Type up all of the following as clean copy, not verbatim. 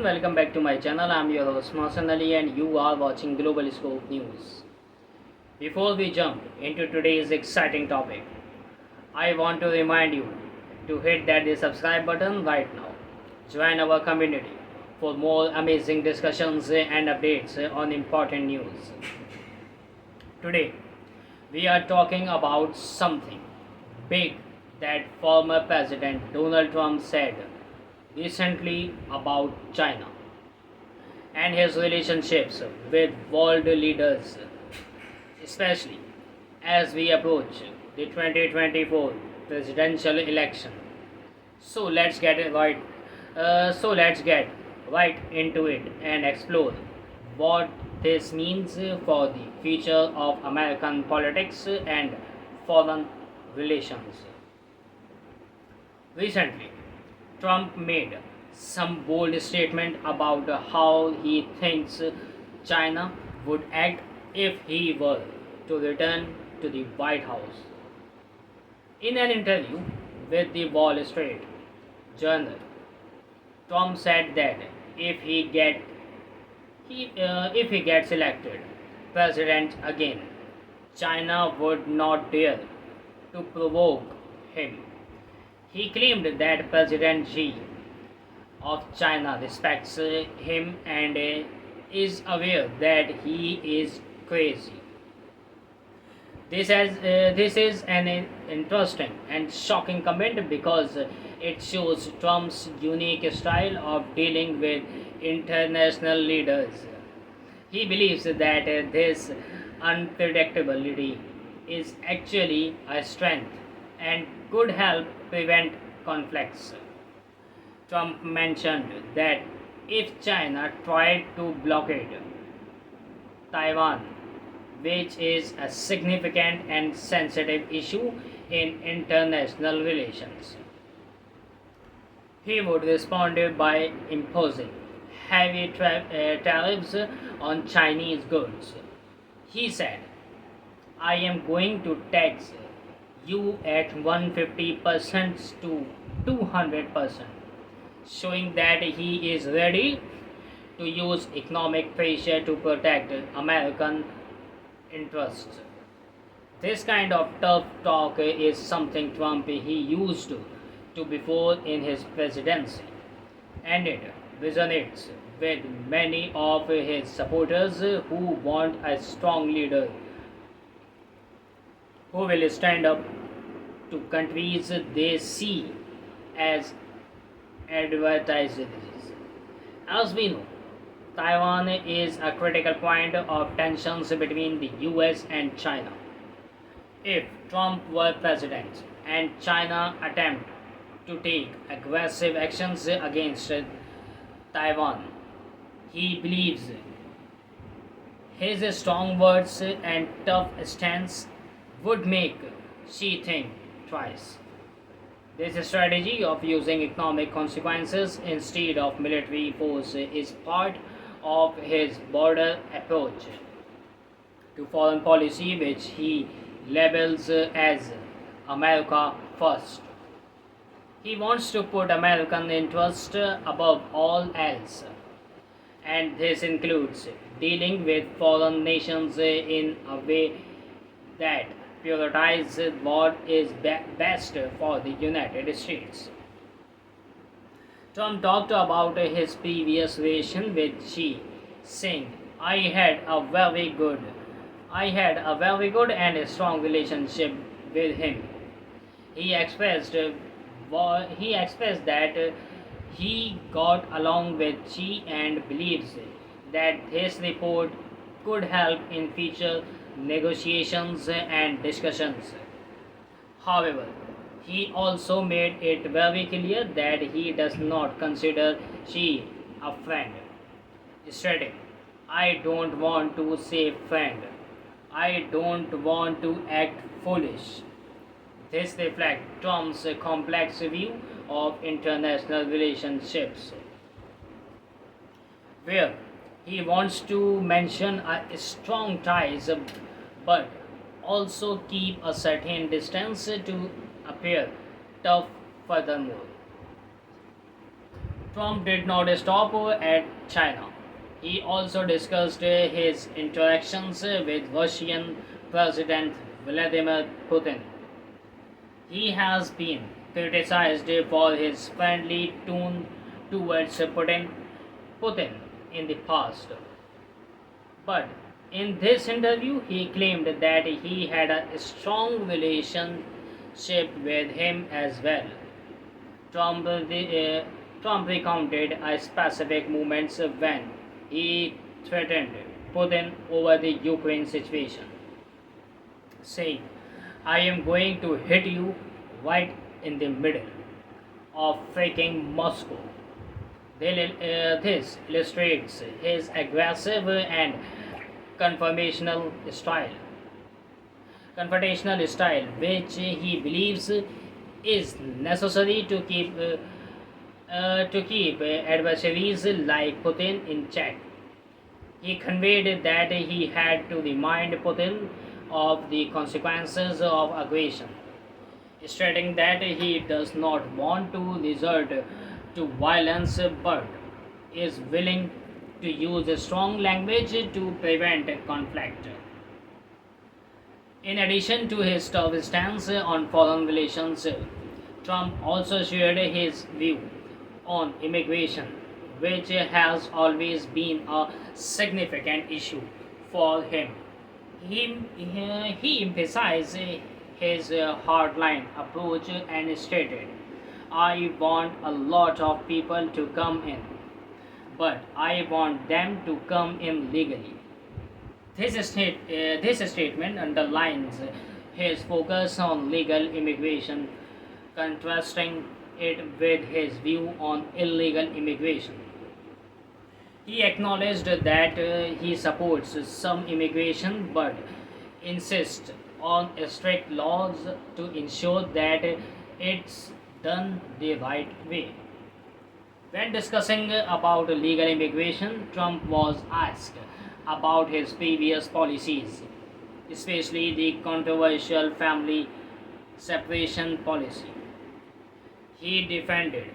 welcome back to my channel. I'm your host Mohsen Ali and you are watching Global Scope News. Before we jump into today's exciting topic, I want to remind you to hit the subscribe button right now. Join our community for more amazing discussions and updates on important news. Today, we are talking about something big that former President Donald Trump said recently about China and his relationships with world leaders, especially as we approach the 2024 presidential election. So let's get it right. let's get right into it and explore what this means for the future of American politics and foreign relations. Recently, Trump made some bold statement about how he thinks China would act if he were to return to the White House. In an interview with the Wall Street Journal, Trump said that if if he gets elected president again, China would not dare to provoke him. He claimed that President Xi of China respects him and is aware that he is crazy. This is an interesting and shocking comment because it shows Trump's unique style of dealing with international leaders. He believes that this unpredictability is actually a strength and could help prevent conflicts. Trump mentioned that if China tried to blockade Taiwan, which is a significant and sensitive issue in international relations, he would respond by imposing heavy tariffs on Chinese goods. He said, I am going to tax you at 150% to 200%, showing that he is ready to use economic pressure to protect American interests. This kind of tough talk is something Trump he used to before in his presidency, and it resonates with many of his supporters who want a strong leader who will stand up to countries they see as adversaries. As we know, Taiwan is a critical point of tensions between the US and China. If Trump were president and China attempt to take aggressive actions against Taiwan, he believes his strong words and tough stance would make Xi think twice. This strategy of using economic consequences instead of military force is part of his broader approach to foreign policy, which he labels as America First. He wants to put American interest above all else, and this includes dealing with foreign nations in a way that prioritizes what is best for the United States. Trump talked about his previous relation with Xi, saying, I had a very good and strong relationship with him. He expressed that he got along with Xi and believes that this report could help in future negotiations and discussions. However, he also made it very clear that he does not consider Xi a friend, stating, I don't want to say friend. I don't want to act foolish. This reflects Trump's complex view of international relationships, where he wants to mention a strong ties but also keep a certain distance to appear tough. Furthermore, Trump did not stop at China. He also discussed his interactions with Russian President Vladimir Putin. He has been criticized for his friendly tone towards Putin in the past. But in this interview, he claimed that he had a strong relationship with him as well. Trump recounted a specific moments when he threatened Putin over the Ukraine situation, saying, I am going to hit you right in the middle of freaking Moscow. This illustrates his aggressive and confrontational style, confrontational style, which he believes is necessary to keep adversaries like Putin in check. He conveyed that he had to remind Putin of the consequences of aggression, stating that he does not want to resort to violence but is willing to use strong language to prevent conflict. In addition to his tough stance on foreign relations, Trump also shared his view on immigration, which has always been a significant issue for him. He emphasized his hardline approach and stated, I want a lot of people to come in, but I want them to come in legally. This statement underlines his focus on legal immigration, contrasting it with his view on illegal immigration. He acknowledged that he supports some immigration but insists on strict laws to ensure that it's done the right way. When discussing about legal immigration, Trump was asked about his previous policies, especially the controversial family separation policy. He defended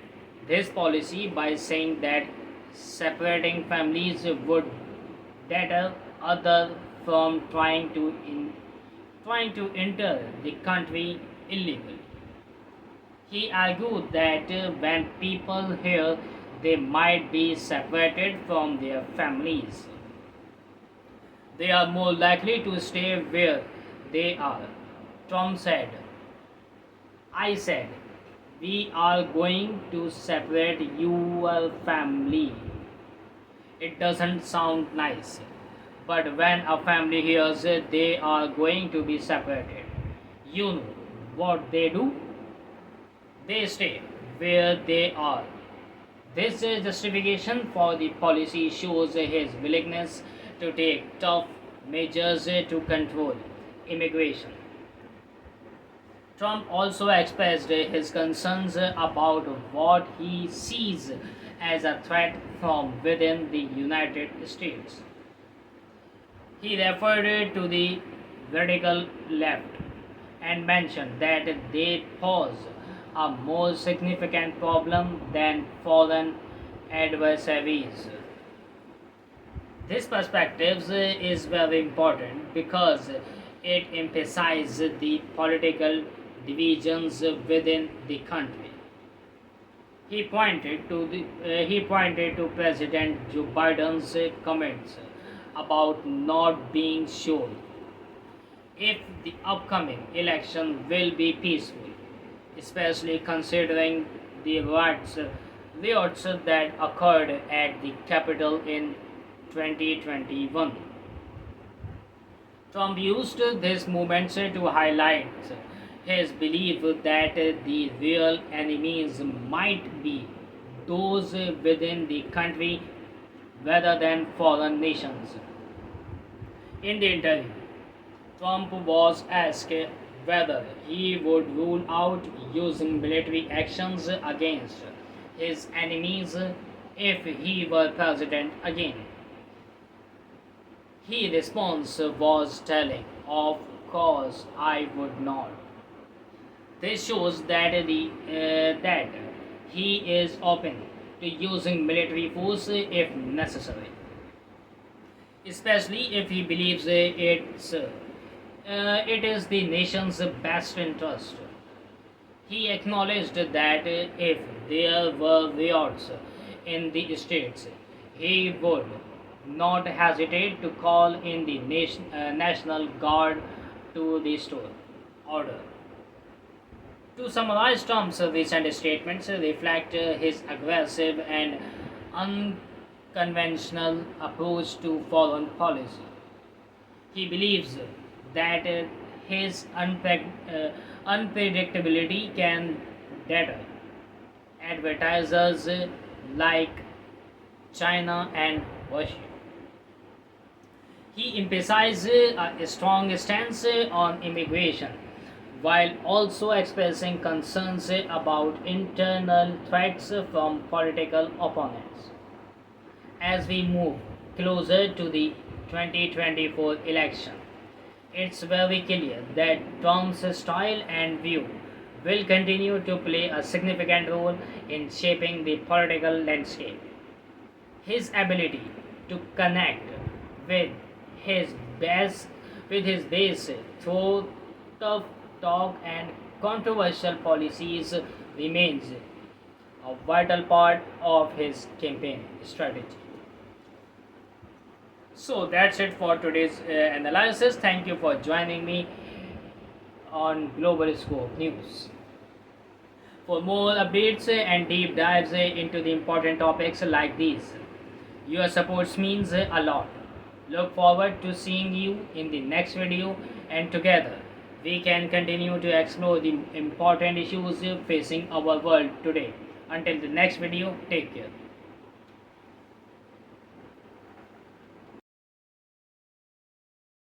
this policy by saying that separating families would deter others from trying to enter the country illegally. He argued that when people hear they might be separated from their families, they are more likely to stay where they are. Trump said, I said, we are going to separate your family. It doesn't sound nice, but when a family hears they are going to be separated, you know what they do? They stay where they are. This justification for the policy shows his willingness to take tough measures to control immigration. Trump also expressed his concerns about what he sees as a threat from within the United States. He referred to the radical left and mentioned that they pose a more significant problem than foreign adversaries. This perspective is very important because it emphasizes the political divisions within the country. He pointed to President Joe Biden's comments about not being sure if the upcoming election will be peaceful, especially considering the riots that occurred at the Capitol in 2021. Trump used this movement to highlight his belief that the real enemies might be those within the country rather than foreign nations. In the interview, Trump was asked whether he would rule out using military actions against his enemies if he were president again. His response was telling, of course I would not. This shows that he is open to using military force if necessary, especially if he believes it is the nation's best interest. He acknowledged that if there were riots in the states, he would not hesitate to call in the National Guard to restore order. To summarize, Trump's recent statements reflect his aggressive and unconventional approach to foreign policy. He believes that his unpredictability can deter advertisers like China and Russia. He emphasized a strong stance on immigration while also expressing concerns about internal threats from political opponents. As we move closer to the 2024 election, it's very clear that Trump's style and view will continue to play a significant role in shaping the political landscape. His ability to connect with his base through tough talk and controversial policies remains a vital part of his campaign strategy. So that's it for today's analysis. Thank you for joining me on Global Scope News. For more updates and deep dives into the important topics like these, your support means a lot. Look forward to seeing you in the next video, and together we can continue to explore the important issues facing our world today. Until the next video, take care.